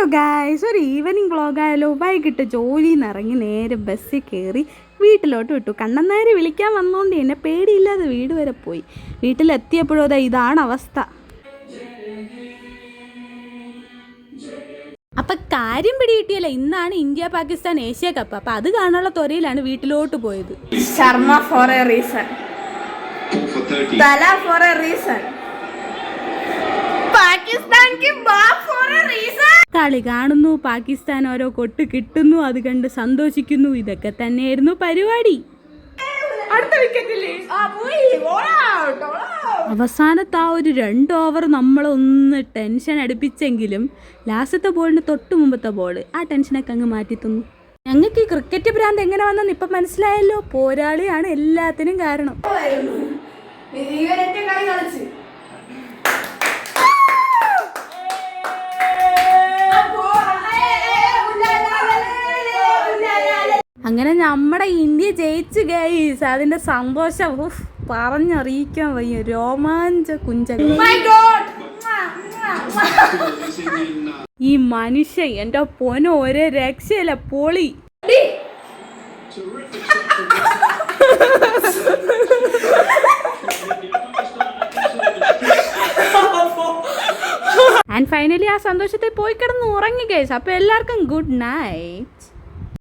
Hello guys, ഒരു evening വ്ളോഗായാലോ. വൈകിട്ട് ജോലിയിൽ നിന്ന് ഇറങ്ങി നേരെ ബസ്സിൽ കയറി വീട്ടിലോട്ട് വിട്ടു. കണ്ണന്നേരെ വിളിക്കാൻ വന്നോണ്ട് എന്നെ പേടിയില്ലാതെ വീട് വരെ പോയി. വീട്ടിലെത്തിയപ്പോഴോ അതാ ഇതാണ് അവസ്ഥ. അപ്പം കാര്യം പിടികിട്ടിയല്ല, ഇന്നാണ് ഇന്ത്യ പാകിസ്ഥാൻ ഏഷ്യ കപ്പ്. അപ്പം അത് കാണാനുള്ള ത്വരയിലാണ് വീട്ടിലോട്ട് പോയത്. Sharma for a reason, Thala for a reason, Pakistan കി ബാപ്പ് ഫോർ എ റീസൺ. കളി കാണുന്നു, പാകിസ്ഥാൻ ഓരോ കൊട്ട് കിട്ടുന്നു, അത് കണ്ട് സന്തോഷിക്കുന്നു. ഇതൊക്കെ തന്നെയായിരുന്നു പരിപാടി. അവസാനത്തെ ആ ഒരു 2 ഓവർ നമ്മളൊന്ന് ടെൻഷൻ അടുപ്പിച്ചെങ്കിലും ലാസ്റ്റത്തെ ബോളിന് തൊട്ട് മുമ്പത്തെ ബോൾ ആ ടെൻഷനൊക്കെ അങ്ങ് മാറ്റി തന്നു. ഞങ്ങൾക്ക് ഈ ക്രിക്കറ്റ് ഭ്രാന്ത് എങ്ങനെ വന്നെന്ന് ഇപ്പം മനസ്സിലായല്ലോ. പോരാളിയാണ് എല്ലാത്തിനും കാരണം. അങ്ങനെ നമ്മുടെ ഇന്ത്യ ജയിച്ചു ഗൈസ്. അതിന്റെ സന്തോഷം പറഞ്ഞറിയിക്കാൻ വയ്യ. രോമാഞ്ച കുഞ്ചൻ. ഈ മനുഷ്യൻ എന്റെ പൊന്നോ, ഒരേ രക്ഷയില്ല, പൊളി. ആൻഡ് ഫൈനലി ആ സന്തോഷത്തിൽ പോയി കിടന്ന് ഉറങ്ങി ഗൈസ്. അപ്പൊ എല്ലാവർക്കും ഗുഡ് നൈറ്റ്.